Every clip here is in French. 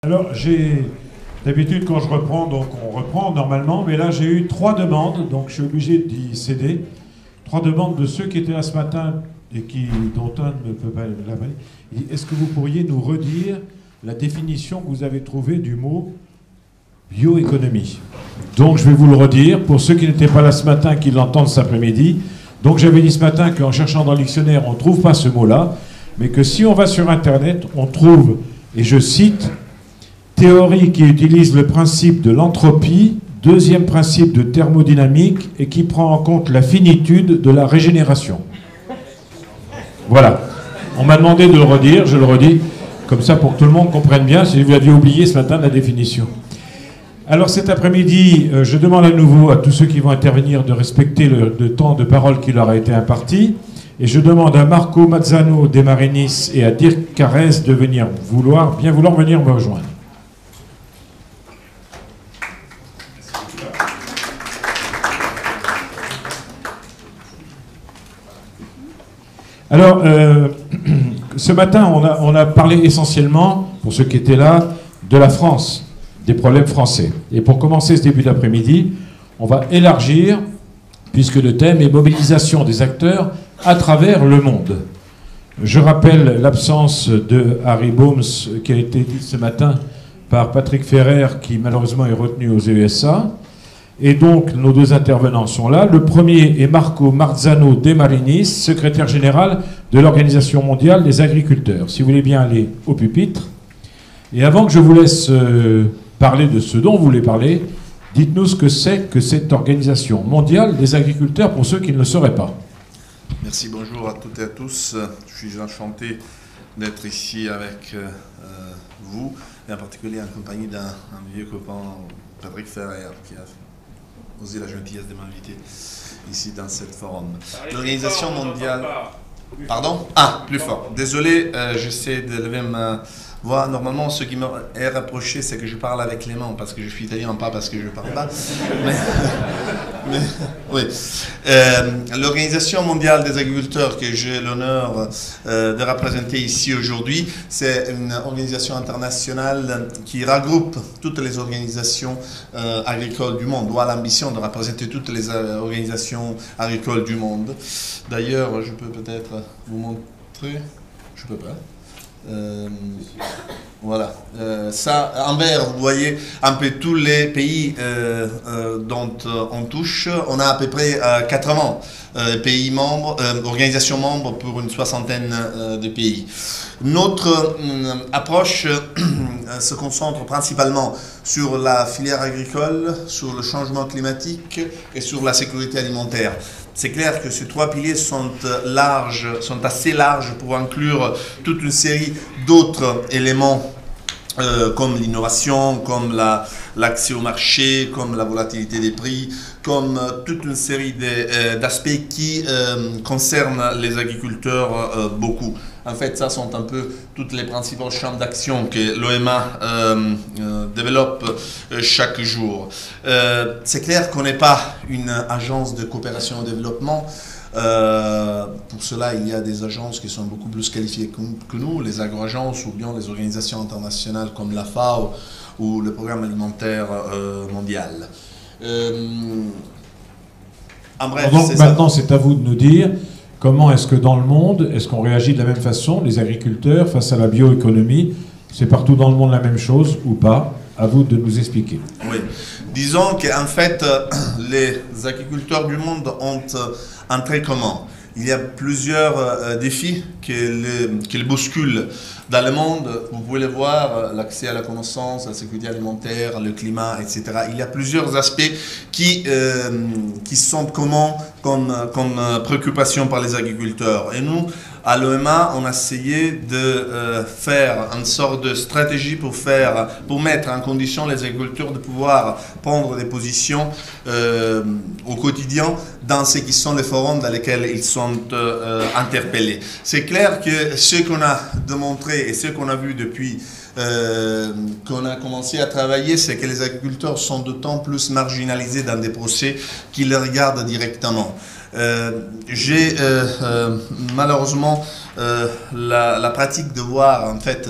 Alors, d'habitude, quand je reprends, donc on reprend normalement, mais là, j'ai eu 3 demandes, donc je suis obligé d'y céder. 3 demandes de ceux qui étaient là ce matin et dont un ne peut pas l'avaler. Est-ce que vous pourriez nous redire la définition que vous avez trouvée du mot bioéconomie? Donc, je vais vous le redire, pour ceux qui n'étaient pas là ce matin, qui l'entendent cet après-midi. Donc, j'avais dit ce matin qu'en cherchant dans le dictionnaire, on ne trouve pas ce mot-là, mais que si on va sur Internet, on trouve, et je cite, théorie qui utilise le principe de l'entropie, deuxième principe de thermodynamique, et qui prend en compte la finitude de la régénération. Voilà. On m'a demandé de le redire, je le redis, comme ça pour que tout le monde comprenne bien, si vous aviez oublié ce matin la définition. Alors cet après-midi, je demande à nouveau à tous ceux qui vont intervenir de respecter le temps de parole qui leur a été imparti, et je demande à Marco Mazzano de Marinis et à Dirk Carrez de bien vouloir venir me rejoindre. Alors, ce matin, on a parlé essentiellement, pour ceux qui étaient là, de la France, des problèmes français. Et pour commencer ce début d'après-midi, on va élargir, puisque le thème est mobilisation des acteurs à travers le monde. Je rappelle l'absence de Harry Bohms, qui a été dit ce matin par Patrick Ferrer, qui malheureusement est retenu aux USA. Et donc, nos 2 intervenants sont là. Le premier est Marco Marzano de Marinis, secrétaire général de l'Organisation mondiale des agriculteurs. Si vous voulez bien aller au pupitre. Et avant que je vous laisse parler de ce dont vous voulez parler, dites-nous ce que c'est que cette Organisation mondiale des agriculteurs pour ceux qui ne le sauraient pas. Merci, bonjour à toutes et à tous. Je suis enchanté d'être ici avec vous, et en particulier en compagnie d'un vieux copain, Patrick Ferrer, qui a osé la gentillesse de m'inviter ici dans cette forum. L'Organisation mondiale... Pardon? Ah, plus fort. Désolé, j'essaie de lever ma voix. Normalement, ce qui m'est reproché, c'est que je parle avec les mains, parce que je suis italien, pas parce que je ne parle pas. Mais oui. L'Organisation mondiale des agriculteurs, que j'ai l'honneur de représenter ici aujourd'hui, c'est une organisation internationale qui regroupe toutes les organisations agricoles du monde, ou a l'ambition de représenter toutes les organisations agricoles du monde. D'ailleurs, je peux peut-être vous montrer. Je peux pas. Voilà. Ça, en vert, vous voyez un peu tous les pays dont on touche. On a à peu près 80 pays membres, organisations membres pour une soixantaine de pays. Notre approche se concentre principalement sur la filière agricole, sur le changement climatique et sur la sécurité alimentaire. C'est clair que ces 3 piliers sont assez larges pour inclure toute une série d'autres éléments comme l'innovation, comme l'accès au marché, comme la volatilité des prix, comme toute une série d'aspects qui concernent les agriculteurs beaucoup. En fait, ça sont un peu toutes les principaux champs d'action que l'OMA développe chaque jour. C'est clair qu'on n'est pas une agence de coopération au développement. Pour cela, il y a des agences qui sont beaucoup plus qualifiées que nous, les agro-agences ou bien les organisations internationales comme la FAO ou le Programme alimentaire mondial. En bref, donc maintenant, c'est à vous de nous dire comment est-ce que dans le monde, est-ce qu'on réagit de la même façon, les agriculteurs, face à la bioéconomie? C'est partout dans le monde la même chose ou pas? À vous de nous expliquer. Oui. Disons qu'en fait, les agriculteurs du monde ont un trait commun. Il y a plusieurs défis qu'ils bousculent dans le monde. Vous pouvez le voir, l'accès à la connaissance, la sécurité alimentaire, le climat, etc. Il y a plusieurs aspects qui sont communs comme préoccupation par les agriculteurs. Et nous, à l'OMA, on a essayé de faire une sorte de stratégie pour mettre en condition les agriculteurs de pouvoir prendre des positions au quotidien dans ce qui sont les forums dans lesquels ils sont interpellés. C'est clair que ce qu'on a démontré et ce qu'on a vu depuis qu'on a commencé à travailler, c'est que les agriculteurs sont d'autant plus marginalisés dans des procès qui les regardent directement. J'ai malheureusement la pratique de voir, en fait,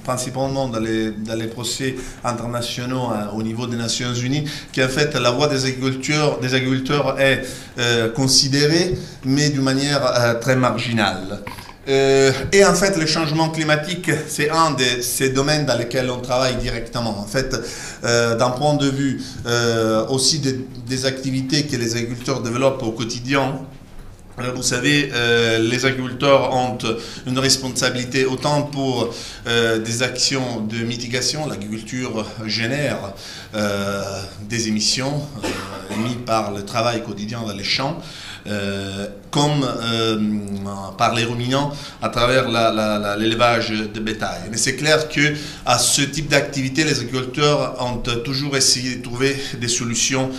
principalement dans les procès internationaux au niveau des Nations Unies, qu'en fait la voix des agriculteurs est considérée, mais d'une manière très marginale. Et en fait, le changement climatique, c'est un de ces domaines dans lesquels on travaille directement. En fait, d'un point de vue aussi des activités que les agriculteurs développent au quotidien. Vous savez, les agriculteurs ont une responsabilité autant pour des actions de mitigation. L'agriculture génère des émissions émises par le travail quotidien dans les champs, comme par les ruminants à travers l'élevage de bétail. Mais c'est clair que à ce type d'activité, les agriculteurs ont toujours essayé de trouver des solutions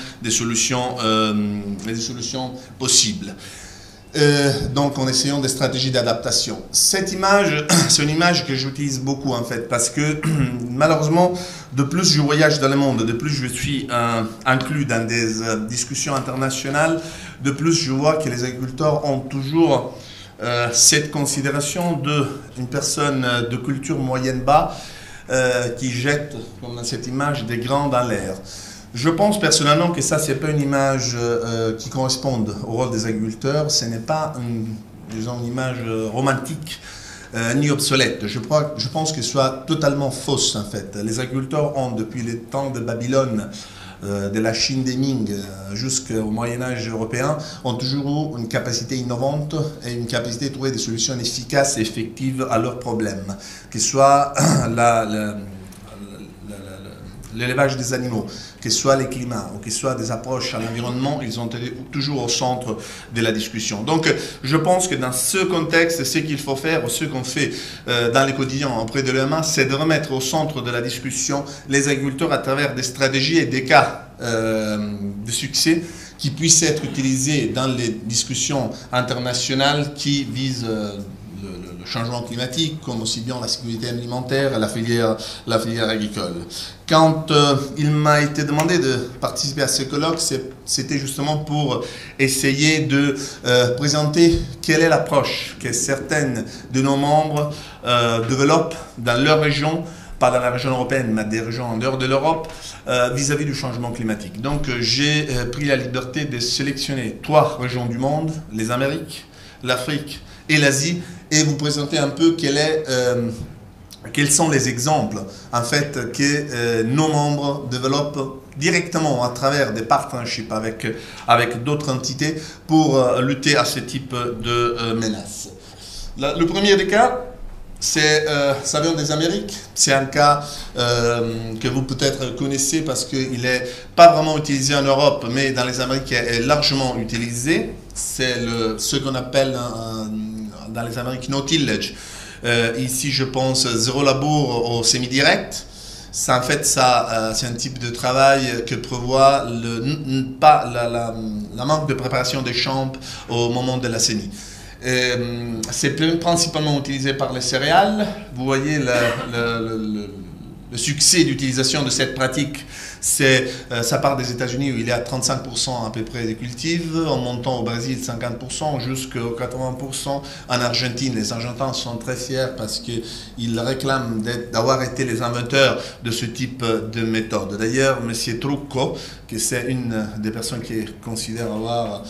possibles. Donc en essayant des stratégies d'adaptation. Cette image, c'est une image que j'utilise beaucoup en fait, parce que malheureusement, de plus je voyage dans le monde, de plus je suis inclus dans des discussions internationales, de plus je vois que les agriculteurs ont toujours cette considération d'une personne de culture moyenne-bas qui jette, comme dans cette image, des grains dans l'air. Je pense personnellement que ça, c'est pas une image qui corresponde au rôle des agriculteurs. Ce n'est pas une image romantique ni obsolète. Je pense que ce soit totalement fausse en fait. Les agriculteurs ont, depuis les temps de Babylone, de la Chine des Ming jusqu'au Moyen-Âge européen, ont toujours eu une capacité innovante et une capacité de trouver des solutions efficaces et effectives à leurs problèmes, que ce soit l'élevage des animaux, que ce soit les climats ou que ce soit des approches à l'environnement, ils ont été toujours au centre de la discussion. Donc je pense que dans ce contexte, ce qu'il faut faire, ce qu'on fait dans les quotidiens auprès de l'EMA, c'est de remettre au centre de la discussion les agriculteurs à travers des stratégies et des cas de succès qui puissent être utilisés dans les discussions internationales qui visent le changement climatique, comme aussi bien la sécurité alimentaire et la filière agricole. Quand il m'a été demandé de participer à ce colloque, c'était justement pour essayer de présenter quelle est l'approche que certaines de nos membres développent dans leur région, pas dans la région européenne, mais des régions en dehors de l'Europe, vis-à-vis du changement climatique. Donc j'ai pris la liberté de sélectionner 3 régions du monde, les Amériques, l'Afrique et l'Asie, et vous présenter un peu quels sont les exemples en fait que nos membres développent directement à travers des partnerships avec d'autres entités pour lutter à ce type de menaces. Le premier des cas, ça vient des Amériques. C'est un cas que vous peut-être connaissez parce qu'il n'est pas vraiment utilisé en Europe, mais dans les Amériques, il est largement utilisé. C'est ce qu'on appelle dans les Amériques no tillage. Ici, je pense zéro labour au semi-direct. En fait, c'est un type de travail que prévoit la manque de préparation des champs au moment de la semis. C'est principalement utilisé par les céréales. Vous voyez le succès d'utilisation de cette pratique, ça part des États-Unis où il y a 35% à peu près des cultives, en montant au Brésil 50% jusqu'à 80% en Argentine. Les Argentins sont très fiers parce qu'ils réclament d'avoir été les inventeurs de ce type de méthode. D'ailleurs, M. Trucco, que c'est une des personnes qui considère avoir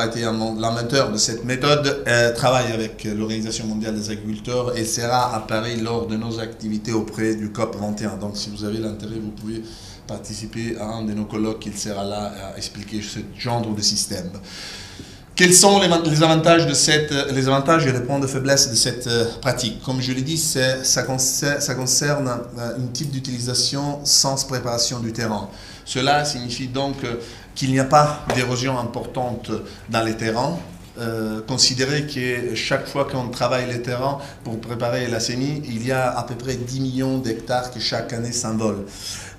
été l'inventeur de cette méthode, travaille avec l'Organisation mondiale des agriculteurs et sera à Paris lors de nos activités auprès du COP 21. Donc si vous avez l'intérêt, vous pouvez participer à un de nos colloques, il sera là à expliquer ce genre de système. Quels sont les avantages et les points de faiblesse de cette pratique? Comme je l'ai dit, ça concerne un type d'utilisation sans préparation du terrain. Cela signifie donc qu'il n'y a pas d'érosion importante dans les terrains. Considérez que chaque fois qu'on travaille les terrains pour préparer la semis, il y a à peu près 10 millions d'hectares qui chaque année s'envolent.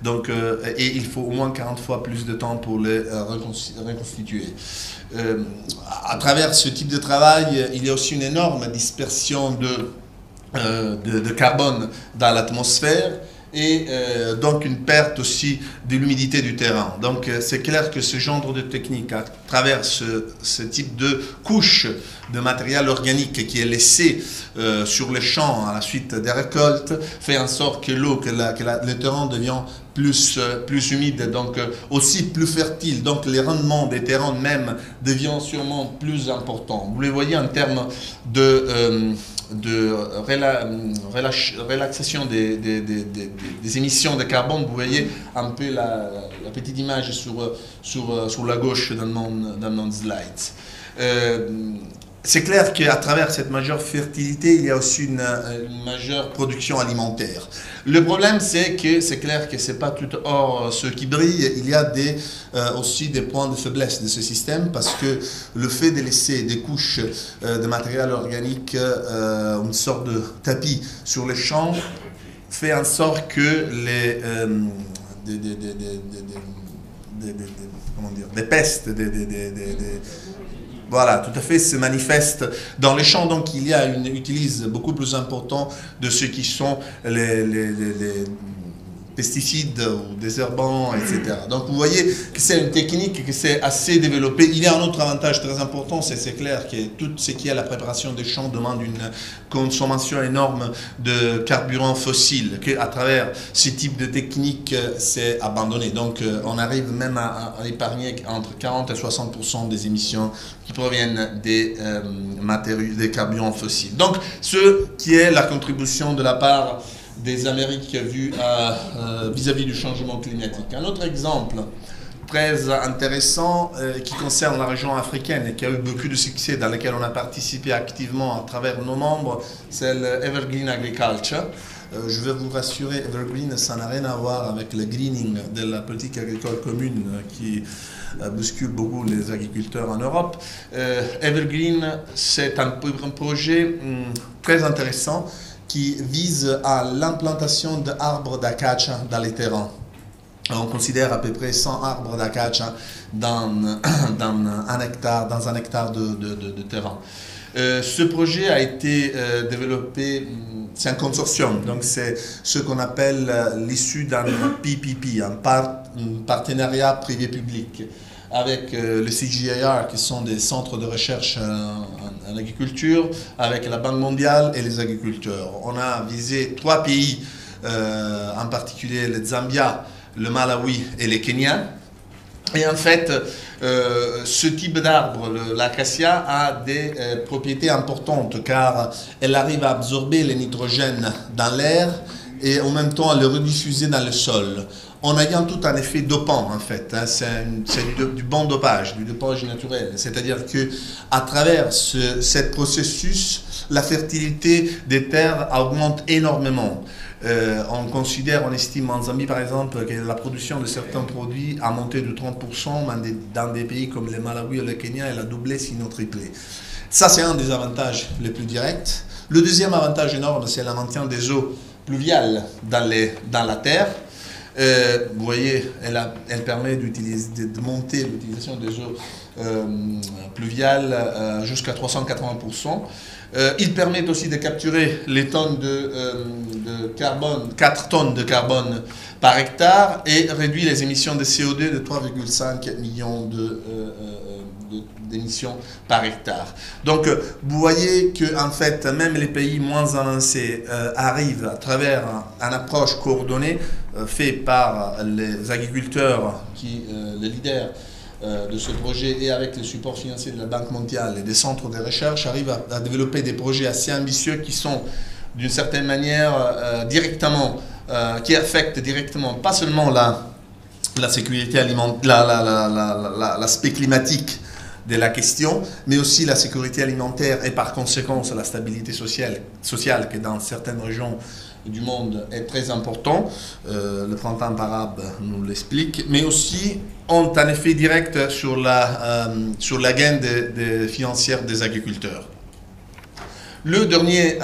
Donc, et il faut au moins 40 fois plus de temps pour les reconstituer. À travers ce type de travail, il y a aussi une énorme dispersion de carbone dans l'atmosphère. et donc une perte aussi de l'humidité du terrain. Donc c'est clair que ce genre de technique, à travers ce type de couche de matériel organique qui est laissé sur les champs à la suite des récoltes, fait en sorte que l'eau, le terrain devient plus humide, donc aussi plus fertile. Donc les rendements des terrains même deviennent sûrement plus importants. Vous les voyez en termes de relaxation des émissions de carbone. Vous voyez un peu la petite image sur la gauche dans mon slide. C'est clair qu'à travers cette majeure fertilité, il y a aussi une majeure production alimentaire. Le problème, c'est que c'est clair que ce n'est pas tout or ce qui brille. Il y a aussi des points de faiblesse de ce système, parce que le fait de laisser des couches de matériel organique, une sorte de tapis sur les champs, fait en sorte que des pestes, voilà, tout à fait, se manifeste dans les champs. Donc il y a une utilise beaucoup plus importante de ce qui sont les pesticides ou désherbants, etc. Donc vous voyez que c'est une technique qui s'est assez développée. Il y a un autre avantage très important, c'est clair que tout ce qui est la préparation des champs demande une consommation énorme de carburants fossiles, qu'à travers ce type de technique, c'est abandonné. Donc on arrive même à épargner entre 40 et 60% des émissions qui proviennent des matériaux, des carburants fossiles. Donc ce qui est la contribution de la part des Amériques vis-à-vis du changement climatique. Un autre exemple très intéressant qui concerne la région africaine et qui a eu beaucoup de succès, dans lequel on a participé activement à travers nos membres, c'est l'Evergreen Agriculture. Je vais vous rassurer, Evergreen, ça n'a rien à voir avec le greening de la politique agricole commune qui bouscule beaucoup les agriculteurs en Europe. Evergreen, c'est un projet très intéressant qui vise à l'implantation d'arbres d'acacia dans les terrains. On considère à peu près 100 arbres d'acacia dans un hectare de terrain. Ce projet a été développé, c'est un consortium, donc c'est ce qu'on appelle l'issue d'un PPP, un partenariat privé-public, avec le CGIAR, qui sont des centres de recherche en agriculture, avec la Banque mondiale et les agriculteurs. On a visé 3 pays, en particulier le Zambia, le Malawi et le Kenya. Et en fait, ce type d'arbre, l'acacia, a des propriétés importantes, car elle arrive à absorber le nitrogène dans l'air et en même temps à le rediffuser dans le sol, en ayant tout un effet dopant, en fait. Hein. C'est du bon dopage, du dopage naturel. C'est-à-dire qu'à travers ce processus, la fertilité des terres augmente énormément. On considère, on estime en Zambie par exemple, que la production de certains produits a monté de 30%, mais dans des pays comme le Malawi et le Kenya, elle a doublé, sinon triplé. Ça, c'est un des avantages les plus directs. Le deuxième avantage énorme, c'est le maintien des eaux pluviales dans la terre. Vous voyez, elle permet de monter l'utilisation des eaux pluviales jusqu'à 380%. Il permet aussi de capturer les tonnes de carbone, 4 tonnes de carbone par hectare, et réduit les émissions de CO2 de 3,5 millions d'émissions par hectare. Donc vous voyez que en fait même les pays moins avancés arrivent à travers une approche coordonnée faite par les agriculteurs les leaders de ce projet, et avec le support financier de la Banque mondiale et des centres de recherche, arrivent à développer des projets assez ambitieux qui sont d'une certaine manière qui affectent directement pas seulement la sécurité alimentaire, l'aspect climatique de la question, mais aussi la sécurité alimentaire et par conséquent la stabilité sociale qui dans certaines régions du monde est très important. Le printemps arabe nous l'explique, mais aussi ont un effet direct sur la gaine financière des agriculteurs. Le dernier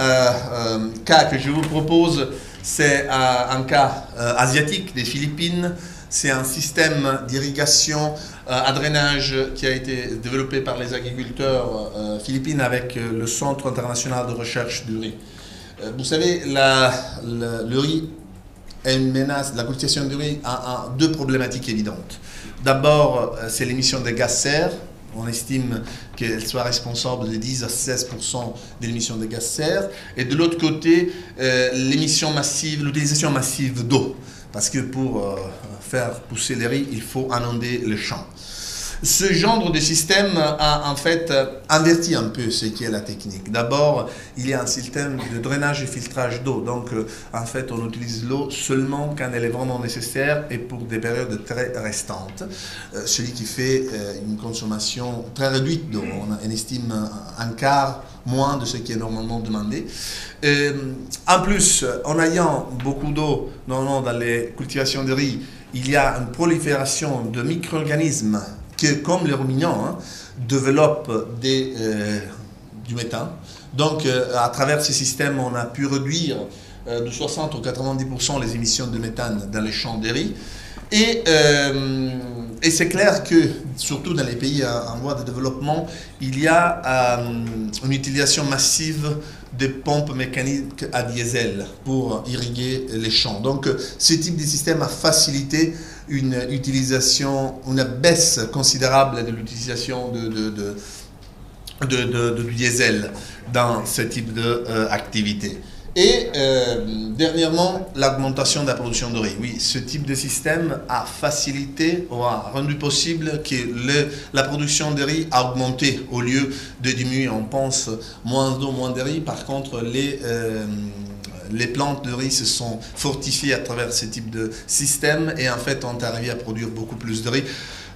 cas que je vous propose, c'est un cas asiatique des Philippines. C'est un système d'irrigation à drainage qui a été développé par les agriculteurs philippines avec le Centre international de recherche du riz. Vous savez, le riz est une menace. La cultivation de riz a deux problématiques évidentes. D'abord, c'est l'émission de gaz serre. On estime qu'elle soit responsable de 10 à 16% de l'émission de gaz serre. Et de l'autre côté, l'émission massive, l'utilisation massive d'eau. Parce que pour faire pousser les riz, il faut inonder le champ. Ce genre de système a en fait inverti un peu ce qui est la technique. D'abord, il y a un système de drainage et filtrage d'eau. Donc, en fait, on utilise l'eau seulement quand elle est vraiment nécessaire et pour des périodes très restantes. Celui qui fait une consommation très réduite d'eau. On estime un quart moins de ce qui est normalement demandé. En plus, en ayant beaucoup d'eau dans les cultivations de riz, il y a une prolifération de micro-organismes qui, comme les ruminants, développent du méthane. Donc, à travers ce système, on a pu réduire de 60 ou 90% les émissions de méthane dans les champs de riz. Et c'est clair que, surtout dans les pays en voie de développement, il y a une utilisation massive des pompes mécaniques à diesel pour irriguer les champs. Donc, ce type de système a facilité une baisse considérable de l'utilisation du diesel dans ce type d'activité. Et dernièrement, l'augmentation de la production de riz. Oui, ce type de système a facilité ou a rendu possible que la production de riz a augmenté au lieu de diminuer. On pense moins d'eau, moins de riz. Par contre, les plantes de riz se sont fortifiées à travers ce type de système et en fait ont arrivé à produire beaucoup plus de riz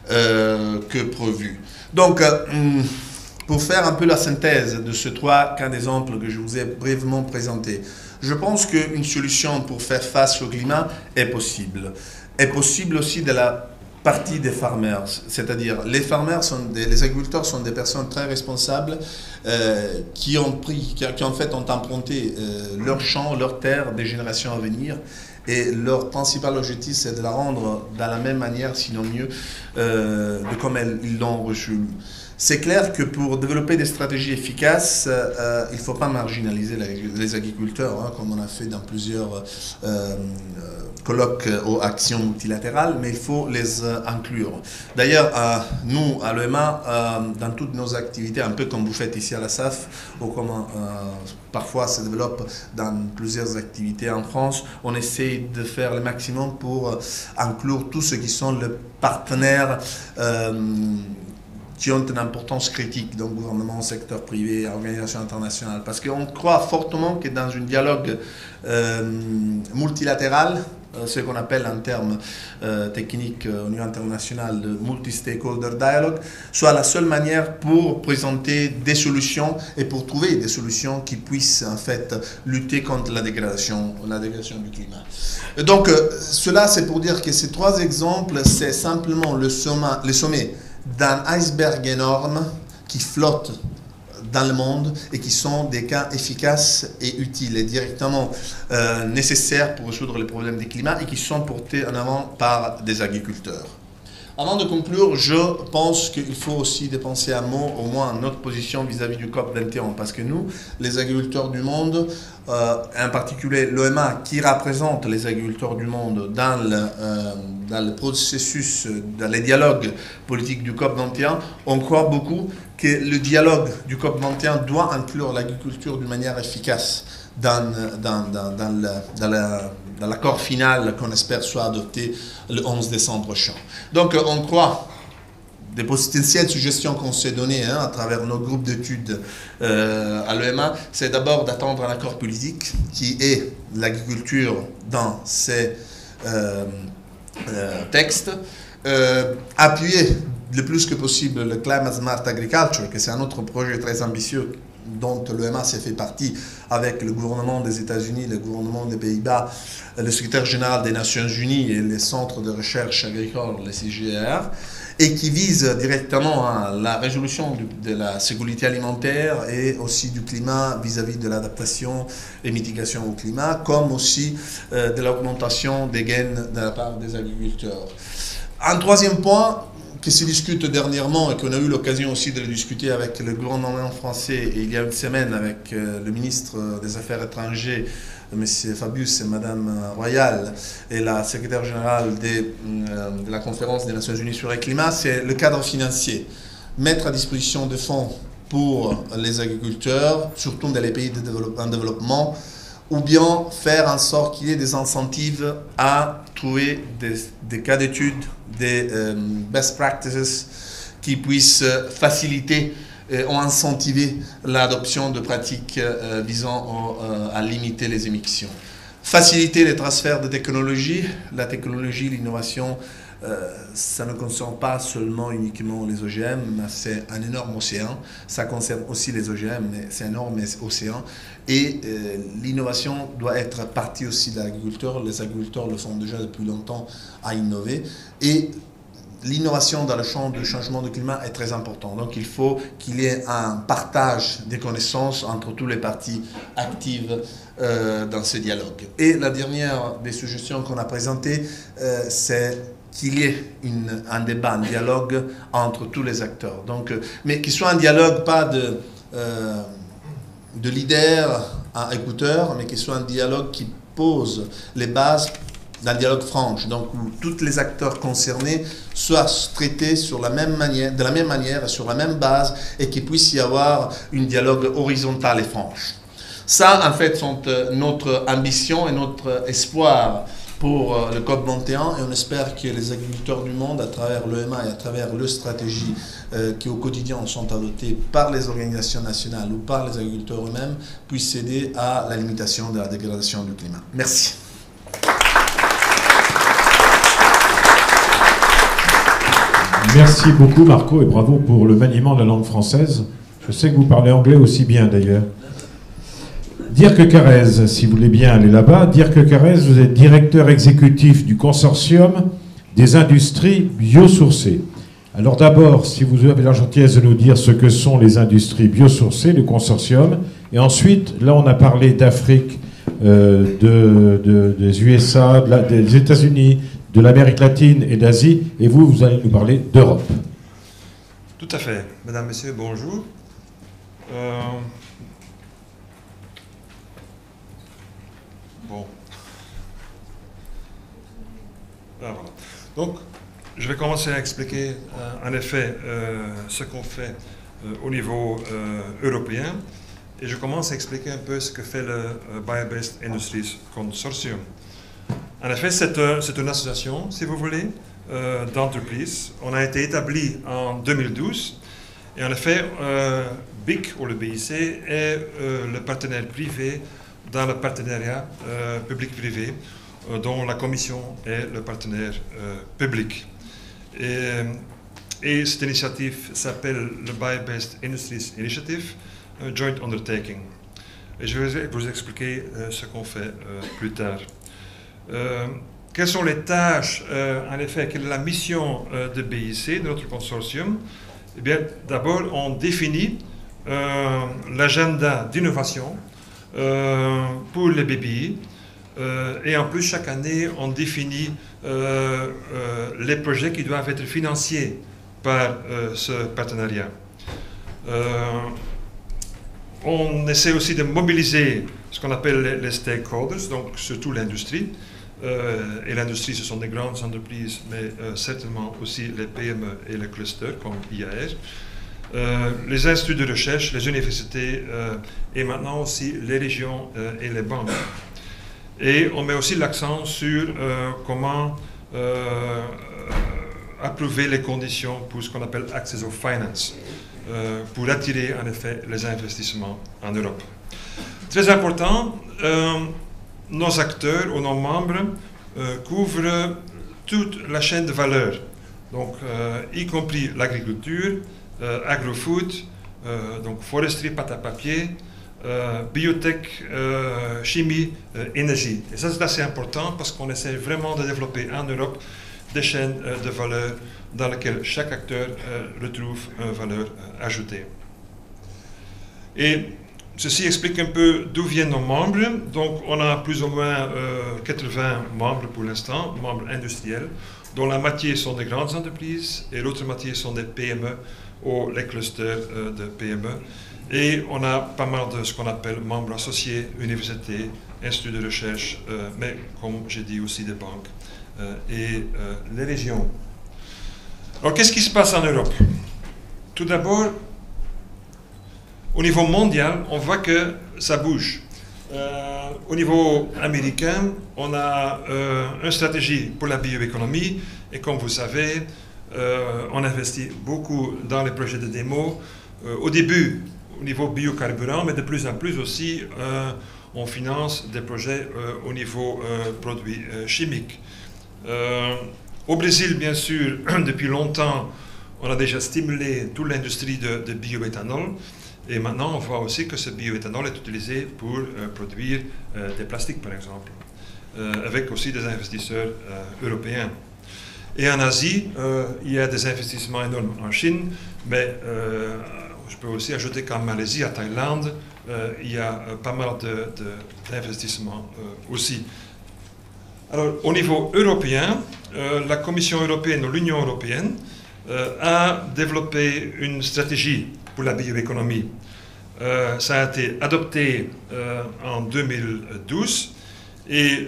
que prévu. Donc, pour faire un peu la synthèse de ces trois cas d'exemple que je vous ai brièvement présentés, je pense qu'une solution pour faire face au climat est possible. Est possible aussi de la partie des farmers, c'est-à-dire les agriculteurs sont des personnes très responsables qui en fait ont emprunté leurs champs, leurs terres des générations à venir. Et leur principal objectif, c'est de la rendre de la même manière, sinon mieux, de comme ils l'ont reçu. C'est clair que pour développer des stratégies efficaces, il ne faut pas marginaliser les agriculteurs, comme on a fait dans plusieurs colloques ou actions multilatérales, mais il faut les inclure. D'ailleurs, nous, à l'EMA, dans toutes nos activités, un peu comme vous faites ici à la SAF, ou comme parfois se développe dans plusieurs activités en France, on essaie de faire le maximum pour inclure tous ceux qui sont les partenaires qui ont une importance critique, donc gouvernement, secteur privé, organisations internationales. Parce qu'on croit fortement que dans un dialogue multilatéral, ce qu'on appelle en termes techniques au niveau international le multi-stakeholder dialogue, soit la seule manière pour présenter des solutions et pour trouver des solutions qui puissent en fait lutter contre la dégradation du climat. Et donc cela c'est pour dire que ces trois exemples, c'est simplement le sommet d'un iceberg énorme qui flotte dans le monde et qui sont des cas efficaces et utiles et directement nécessaires pour résoudre les problèmes du climat et qui sont portés en avant par des agriculteurs. Avant de conclure, je pense qu'il faut aussi dépenser un mot, au moins notre position vis-à-vis du COP21, parce que nous, les agriculteurs du monde, en particulier l'OMA, qui représente les agriculteurs du monde dans le processus, dans les dialogues politiques du COP21, on croit beaucoup que le dialogue du COP21 doit inclure l'agriculture d'une manière efficace dans l'accord final qu'on espère soit adopté le 11 décembre prochain. Donc on croit des potentielles suggestions qu'on s'est données à travers nos groupes d'études à l'EMA, c'est d'abord d'attendre un accord politique qui est l'agriculture dans ces textes, appuyer le plus que possible le Climate Smart Agriculture, que c'est un autre projet très ambitieux dont l'EMA s'est fait partie avec le gouvernement des États-Unis, le gouvernement des Pays-Bas, le secrétaire général des Nations Unies et les centres de recherche agricole, les CGR, et qui vise directement à la résolution de la sécurité alimentaire et aussi du climat vis-à-vis de l'adaptation et mitigation au climat, comme aussi de l'augmentation des gains de la part des agriculteurs. Un troisième point, qui se discute dernièrement et qu'on a eu l'occasion aussi de le discuter avec le gouvernement français et il y a une semaine avec le ministre des Affaires étrangères, M. Fabius et Mme Royal et la secrétaire générale de la conférence des Nations Unies sur le climat, c'est le cadre financier. Mettre à disposition des fonds pour les agriculteurs, surtout dans les pays en développement, ou bien faire en sorte qu'il y ait des incentives à trouver des cas d'études, des best practices qui puissent faciliter ou incentiver l'adoption de pratiques visant à limiter les émissions. Faciliter les transferts de technologies, la technologie, l'innovation, ça ne concerne pas seulement uniquement les OGM, mais c'est un énorme océan. Ça concerne aussi les OGM, mais c'est un énorme océan. Et l'innovation doit être partie aussi de l'agriculteur. Les agriculteurs le font déjà depuis longtemps à innover. Et l'innovation dans le champ du changement du climat est très importante. Donc il faut qu'il y ait un partage des connaissances entre tous les parties actives dans ce dialogue. Et la dernière des suggestions qu'on a présentées, c'est qu'il y ait un débat, un dialogue entre tous les acteurs. Donc, mais qu'il soit un dialogue pas de leader à écouteur, mais qu'il soit un dialogue qui pose les bases d'un dialogue franc, donc où tous les acteurs concernés soient traités sur la même manière, de la même manière, sur la même base, et qu'il puisse y avoir un dialogue horizontal et franche. Ça, en fait, sont notre ambition et notre espoir pour le COP 21, et on espère que les agriculteurs du monde, à travers l'EMA et à travers leurs stratégies qui au quotidien sont adoptées par les organisations nationales ou par les agriculteurs eux-mêmes, puissent aider à la limitation de la dégradation du climat. Merci. Merci beaucoup Marco et bravo pour le maniement de la langue française. Je sais que vous parlez anglais aussi bien d'ailleurs. Dirk Carrez, si vous voulez bien aller là-bas. Dirk Carrez, vous êtes directeur exécutif du consortium des industries biosourcées. Alors d'abord, si vous avez la gentillesse de nous dire ce que sont les industries biosourcées, le consortium. Et ensuite, là on a parlé d'Afrique, des USA, des États-Unis, de l'Amérique latine et d'Asie, et vous allez nous parler d'Europe. Tout à fait. Mesdames, Messieurs, bonjour. Bon. Ah, voilà. Donc, je vais commencer à expliquer en effet ce qu'on fait au niveau européen, et je commence à expliquer un peu ce que fait le Bio-Based Industries Consortium. En effet, c'est une association, si vous voulez, d'entreprises. On a été établi en 2012. Et en effet, BIC, ou le BIC, est le partenaire privé dans le partenariat public-privé, dont la Commission est le partenaire public. Et cette initiative s'appelle le Bio-Based Industries Initiative, Joint Undertaking. Et je vais vous expliquer ce qu'on fait plus tard. Quelles sont les tâches, en effet, quelle est la mission de BIC, de notre consortium? Eh bien, d'abord, on définit l'agenda d'innovation pour les BPI, et en plus, chaque année, on définit les projets qui doivent être financés par ce partenariat. On essaie aussi de mobiliser ce qu'on appelle les stakeholders, donc surtout l'industrie. Et l'industrie, ce sont des grandes entreprises, mais certainement aussi les PME et les clusters comme IAR, les instituts de recherche, les universités et maintenant aussi les régions et les banques. Et on met aussi l'accent sur comment approuver les conditions pour ce qu'on appelle Access of Finance, pour attirer en effet les investissements en Europe. Très important, nos acteurs ou nos membres couvrent toute la chaîne de valeur, donc y compris l'agriculture, agrofood, donc foresterie, pâte à papier, biotech, chimie, énergie. Et ça c'est assez important parce qu'on essaie vraiment de développer en Europe des chaînes de valeur dans lesquelles chaque acteur retrouve une valeur ajoutée. Et ceci explique un peu d'où viennent nos membres. Donc, on a plus ou moins 80 membres pour l'instant, membres industriels, dont la moitié sont des grandes entreprises et l'autre moitié sont des PME ou les clusters de PME. Et on a pas mal de ce qu'on appelle membres associés, universités, instituts de recherche, mais comme j'ai dit aussi des banques et les régions. Alors, qu'est-ce qui se passe en Europe? Tout d'abord, au niveau mondial, on voit que ça bouge. Au niveau américain, on a une stratégie pour la bioéconomie et comme vous savez, on investit beaucoup dans les projets de démo. Au début, au niveau biocarburant, mais de plus en plus aussi, on finance des projets au niveau produits chimiques. Au Brésil, bien sûr, depuis longtemps, on a déjà stimulé toute l'industrie de bioéthanol. Et maintenant, on voit aussi que ce bioéthanol est utilisé pour produire des plastiques, par exemple, avec aussi des investisseurs européens. Et en Asie, il y a des investissements énormes en Chine, mais je peux aussi ajouter qu'en Malaisie, à Thaïlande, il y a pas mal d'investissements aussi. Alors, au niveau européen, la Commission européenne ou l'Union européenne a développé une stratégie pour la bioéconomie. Ça a été adopté en 2012 et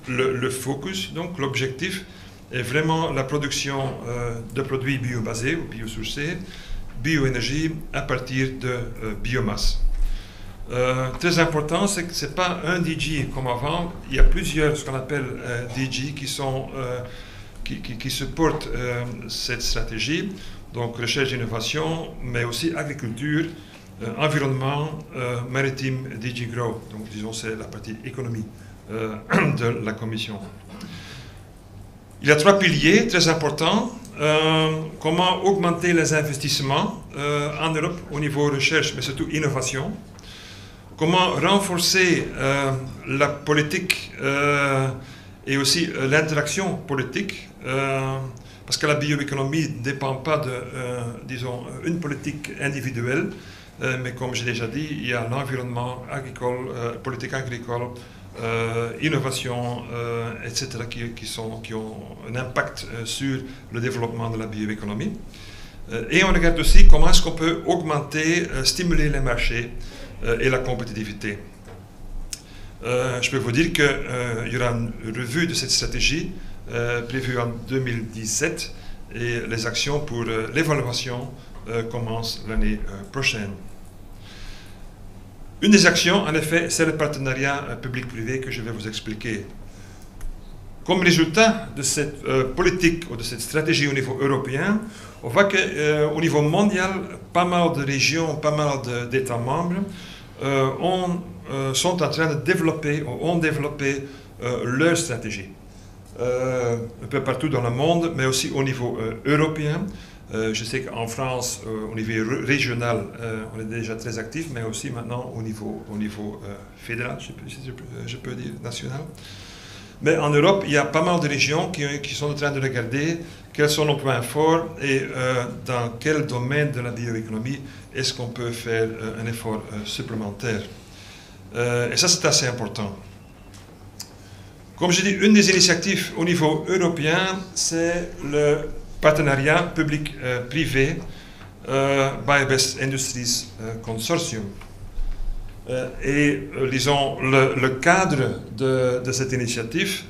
le focus, donc l'objectif, est vraiment la production de produits biobasés ou biosourcés, bioénergie à partir de biomasse. Très important, c'est que ce n'est pas un DG comme avant, il y a plusieurs, ce qu'on appelle DG, qui supportent cette stratégie, donc recherche et innovation, mais aussi agriculture, environnement, maritime, DG Grow, donc disons c'est la partie économie de la Commission. Il y a 3 piliers très importants. Comment augmenter les investissements en Europe au niveau recherche, mais surtout innovation. Comment renforcer la politique et aussi l'interaction politique, parce que la bioéconomie ne dépend pas de, disons, une politique individuelle, mais comme j'ai déjà dit, il y a l'environnement agricole, politique agricole, innovation, etc., qui ont un impact sur le développement de la bioéconomie. Et on regarde aussi comment est-ce qu'on peut augmenter, stimuler les marchés et la compétitivité. Je peux vous dire qu'il y aura une revue de cette stratégie prévue en 2017 et les actions pour l'évaluation commencent l'année prochaine. Une des actions, en effet, c'est le partenariat public-privé que je vais vous expliquer. Comme résultat de cette politique ou de cette stratégie au niveau européen, on voit qu'au niveau mondial, pas mal de régions, pas mal d'États membres sont en train de développer ou ont développé leur stratégie. Un peu partout dans le monde, mais aussi au niveau européen. Je sais qu'en France, au niveau régional, on est déjà très actif, mais aussi maintenant au niveau fédéral, je peux dire national. Mais en Europe, il y a pas mal de régions qui sont en train de regarder quels sont nos points forts et dans quel domaine de la bioéconomie est-ce qu'on peut faire un effort supplémentaire. Et ça, c'est assez important. Comme je dis, une des initiatives au niveau européen, c'est le partenariat public-privé Biobest Industries Consortium. Et disons, le cadre de cette initiative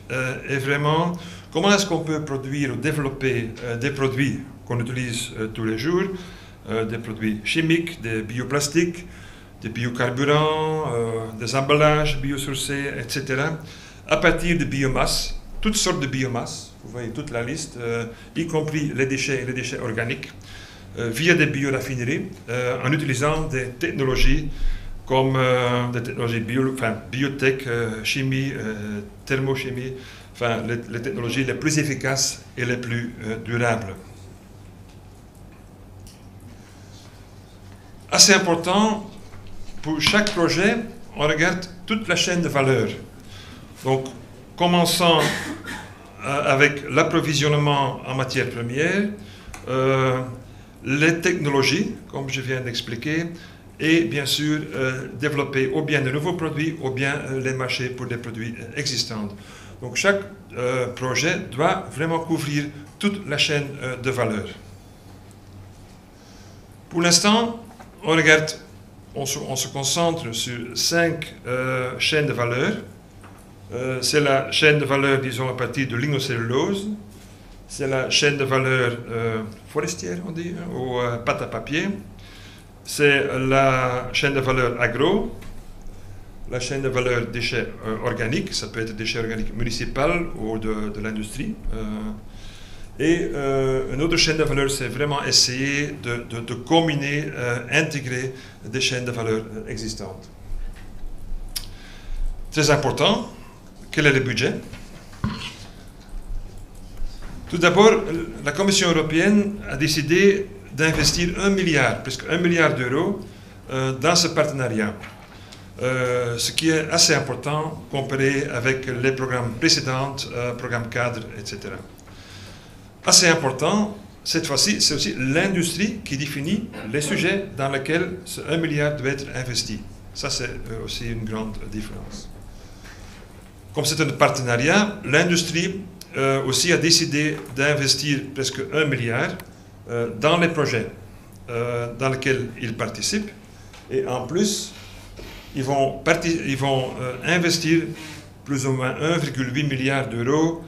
est vraiment comment est-ce qu'on peut produire ou développer des produits qu'on utilise tous les jours, des produits chimiques, des bioplastiques, des biocarburants, des emballages biosourcés, etc., à partir de biomasse, toutes sortes de biomasse, vous voyez toute la liste, y compris les déchets organiques, via des bioraffineries, en utilisant des technologies comme des technologies biotech, chimie, thermochimie, enfin les technologies les plus efficaces et les plus durables. Assez important, pour chaque projet, on regarde toute la chaîne de valeur. Donc, commençant avec l'approvisionnement en matières premières, les technologies, comme je viens d'expliquer, et bien sûr développer ou bien de nouveaux produits ou bien les marchés pour des produits existants. Donc chaque projet doit vraiment couvrir toute la chaîne de valeur. Pour l'instant, on se concentre sur 5 chaînes de valeur. C'est la chaîne de valeur, disons, à partir de lignocellulose. C'est la chaîne de valeur forestière, on dit, ou pâte à papier. C'est la chaîne de valeur agro, la chaîne de valeur déchets organiques, ça peut être déchets organiques municipaux ou de l'industrie. Et une autre chaîne de valeur, c'est vraiment essayer de combiner, intégrer des chaînes de valeur existantes. Très important, quel est le budget? Tout d'abord, la Commission européenne a décidé d'investir 1 milliard, presque 1 milliard d'euros dans ce partenariat. Ce qui est assez important comparé avec les programmes précédents, programmes cadres, etc. Assez important, cette fois-ci, c'est aussi l'industrie qui définit les sujets dans lesquels ce 1 milliard doit être investi. Ça, c'est aussi une grande différence. Comme c'est un partenariat, l'industrie aussi a décidé d'investir presque 1 milliard dans les projets dans lesquels ils participent. Et en plus, ils vont investir plus ou moins 1,8 milliard d'euros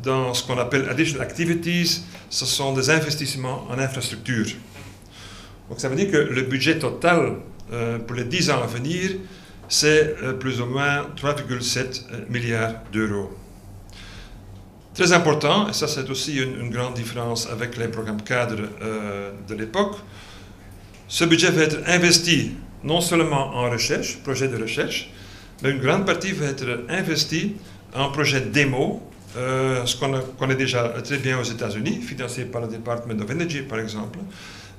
dans ce qu'on appelle additional activities. Ce sont des investissements en infrastructure. Donc ça veut dire que le budget total pour les 10 ans à venir, c'est plus ou moins 3,7 milliards d'euros. Très important, et ça c'est aussi une grande différence avec les programmes cadres de l'époque, ce budget va être investi non seulement en recherche, projet de recherche, mais une grande partie va être investie en projet démo, ce qu'on connaît déjà très bien aux États-Unis, financé par le Department of Energy par exemple,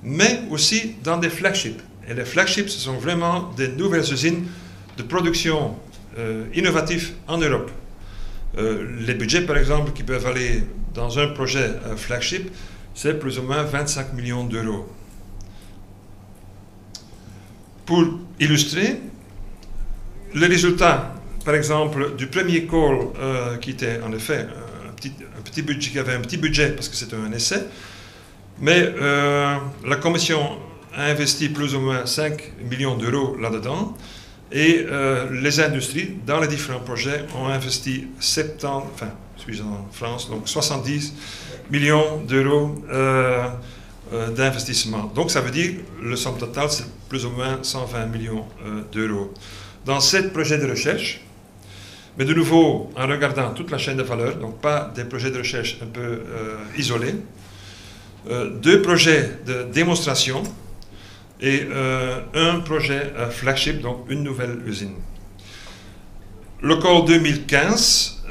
mais aussi dans des flagships. Et les flagships, ce sont vraiment des nouvelles usines de production innovatives en Europe. Les budgets, par exemple, qui peuvent aller dans un projet flagship, c'est plus ou moins 25 millions d'euros. Pour illustrer, les résultats, par exemple, du premier call, qui était en effet un petit budget, qui avait un petit budget parce que c'était un essai, mais la Commission a investi plus ou moins 5 millions d'euros là-dedans. Et les industries, dans les différents projets, ont investi 70 millions d'euros d'investissement. Donc ça veut dire que le somme total, c'est plus ou moins 120 millions d'euros. Dans 7 projets de recherche, mais de nouveau, en regardant toute la chaîne de valeur, donc pas des projets de recherche un peu isolés, 2 projets de démonstration, et un projet flagship, donc une nouvelle usine. Le call 2015,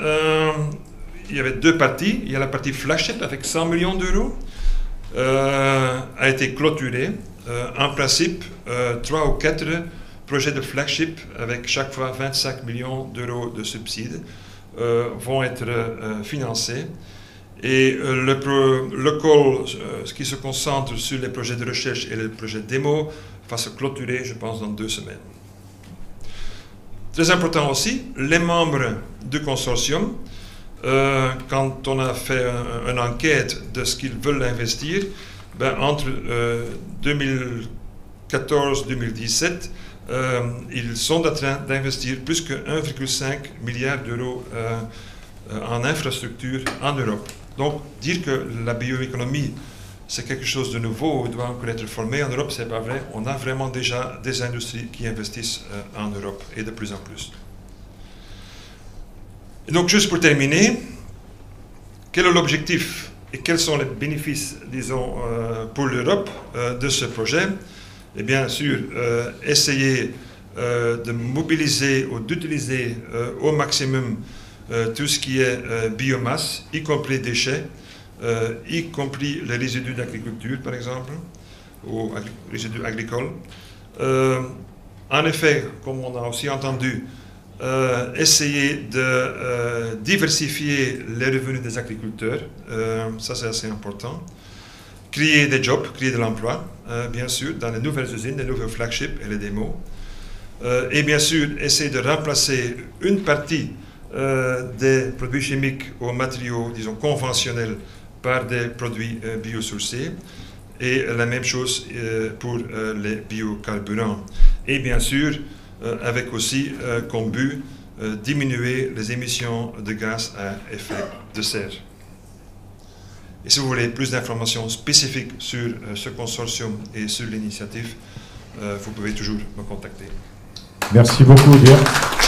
il y avait 2 parties. Il y a la partie flagship avec 100 millions d'euros, a été clôturée. En principe, 3 ou 4 projets de flagship avec chaque fois 25 millions d'euros de subsides vont être financés. Et le call, ce qui se concentre sur les projets de recherche et les projets démo, va se clôturer, je pense, dans 2 semaines. Très important aussi, les membres du consortium, quand on a fait une enquête de ce qu'ils veulent investir, entre 2014-2017, ils sont en train d'investir plus que 1,5 milliard d'euros en infrastructure en Europe. Donc, dire que la bioéconomie, c'est quelque chose de nouveau, ou doit encore être formé en Europe, c'est pas vrai. On a vraiment déjà des industries qui investissent en Europe, et de plus en plus. Et donc, juste pour terminer, quel est l'objectif et quels sont les bénéfices, disons, pour l'Europe de ce projet? Et bien sûr, essayer de mobiliser ou d'utiliser au maximum tout ce qui est biomasse, y compris déchets, y compris les résidus d'agriculture, par exemple, ou résidus agricoles. En effet, comme on a aussi entendu, essayer de diversifier les revenus des agriculteurs, ça c'est assez important. créer des jobs, créer de l'emploi, bien sûr, dans les nouvelles usines, les nouveaux flagships et les démos. Et bien sûr, essayer de remplacer une partie des produits chimiques ou matériaux, disons, conventionnels par des produits biosourcés. Et la même chose pour les biocarburants. Et bien sûr, avec aussi comme but diminuer les émissions de gaz à effet de serre. Et si vous voulez plus d'informations spécifiques sur ce consortium et sur l'initiative, vous pouvez toujours me contacter. Merci beaucoup, Dirk.